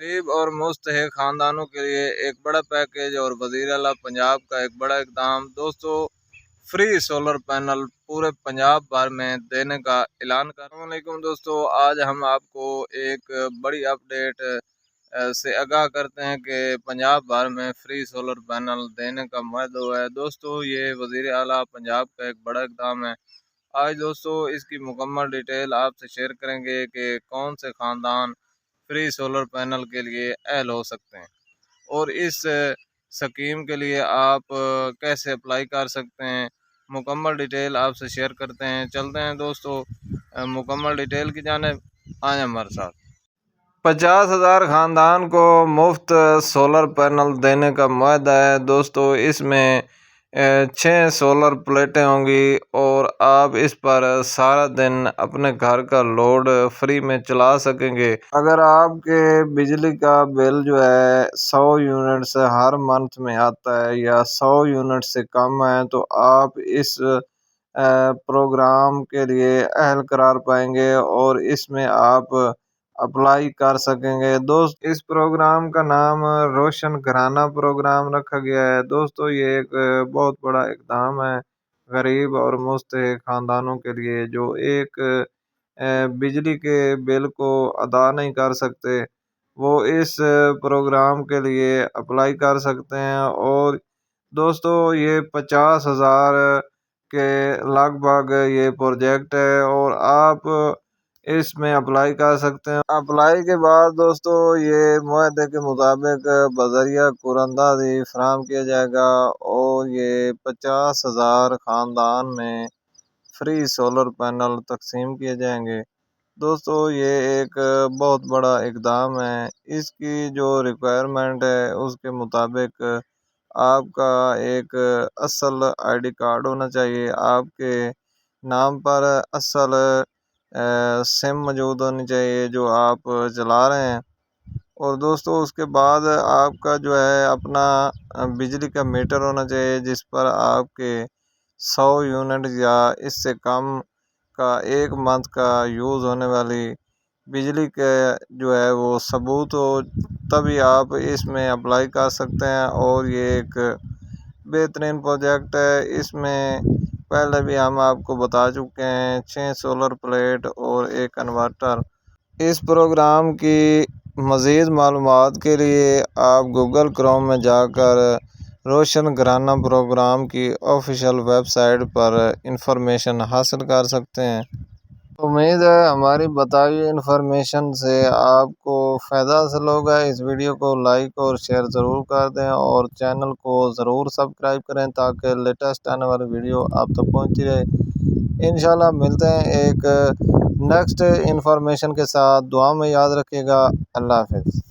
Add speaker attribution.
Speaker 1: غریب اور مستحق خاندانوں کے لیے ایک بڑا پیکیج اور وزیر اعلیٰ پنجاب کا ایک بڑا اقدام۔ دوستو، فری سولر پینل پورے پنجاب بھر میں دینے کا اعلان کر رہا ہوں۔ السلام علیکم دوستو، آج ہم آپ کو ایک بڑی اپڈیٹ سے آگاہ کرتے ہیں کہ پنجاب بھر میں فری سولر پینل دینے کا معاہدہ ہوا ہے۔ دوستو، یہ وزیر اعلیٰ پنجاب کا ایک بڑا اقدام ہے۔ آج دوستو اس کی مکمل ڈیٹیل آپ سے شیئر کریں گے کہ کون سے خاندان فری سولر پینل کے لیے اہل ہو سکتے ہیں اور اس سکیم کے لیے آپ کیسے اپلائی کر سکتے ہیں۔ مکمل ڈیٹیل آپ سے شیئر کرتے ہیں۔ چلتے ہیں دوستو مکمل ڈیٹیل کی جانب، آئیں ہمارے ساتھ۔ 50,000 خاندان کو مفت سولر پینل دینے کا معاہدہ ہے۔ دوستو، اس میں 6 سولر پلیٹیں ہوں گی اور آپ اس پر سارا دن اپنے گھر کا لوڈ فری میں چلا سکیں گے۔ اگر آپ کے بجلی کا بل جو ہے 100 یونٹ سے ہر منتھ میں آتا ہے یا 100 یونٹ سے کم ہے تو آپ اس پروگرام کے لیے اہل قرار پائیں گے اور اس میں آپ اپلائی کر سکیں گے۔ دوست، اس پروگرام کا نام روشن گھرانہ پروگرام رکھا گیا ہے۔ دوستو، یہ ایک بہت بڑا اقدام ہے غریب اور مستحق خاندانوں کے لیے جو ایک بجلی کے بل کو ادا نہیں کر سکتے، وہ اس پروگرام کے لیے اپلائی کر سکتے ہیں۔ اور دوستو، یہ 50,000 کے لگ بھگ یہ پروجیکٹ ہے اور آپ اس میں اپلائی کر سکتے ہیں۔ اپلائی کے بعد دوستو یہ معاہدے کے مطابق بذریعہ قراردادی فراہم کیا جائے گا اور یہ 50,000 خاندان میں فری سولر پینل تقسیم کیے جائیں گے۔ دوستو، یہ ایک بہت بڑا اقدام ہے۔ اس کی جو ریکوائرمنٹ ہے اس کے مطابق آپ کا ایک اصل آئی ڈی کارڈ ہونا چاہیے، آپ کے نام پر اصل سم موجود ہونی چاہیے جو آپ چلا رہے ہیں، اور دوستو اس کے بعد آپ کا جو ہے اپنا بجلی کا میٹر ہونا چاہیے جس پر آپ کے 100 یونٹ یا اس سے کم کا ایک منتھ کا یوز ہونے والی بجلی کا جو ہے وہ ثبوت ہو، تبھی آپ اس میں اپلائی کر سکتے ہیں۔ اور یہ ایک بہترین پروجیکٹ ہے۔ اس میں پہلے بھی ہم آپ کو بتا چکے ہیں 6 سولر پلیٹ اور ایک انورٹر۔ اس پروگرام کی مزید معلومات کے لیے آپ گوگل کروم میں جا کر روشن گھرانہ پروگرام کی آفیشیل ویب سائٹ پر انفارمیشن حاصل کر سکتے ہیں۔ امید ہے ہماری بتائی ہوئی انفارمیشن سے آپ کو فائدہ حاصل ہوگا۔ اس ویڈیو کو لائک اور شیئر ضرور کر دیں اور چینل کو ضرور سبسکرائب کریں تاکہ لیٹسٹ آنے والی ویڈیو آپ تک پہنچتی رہے۔ انشاءاللہ ملتے ہیں ایک نیکسٹ انفارمیشن کے ساتھ۔ دعا میں یاد رکھیے گا۔ اللہ حافظ۔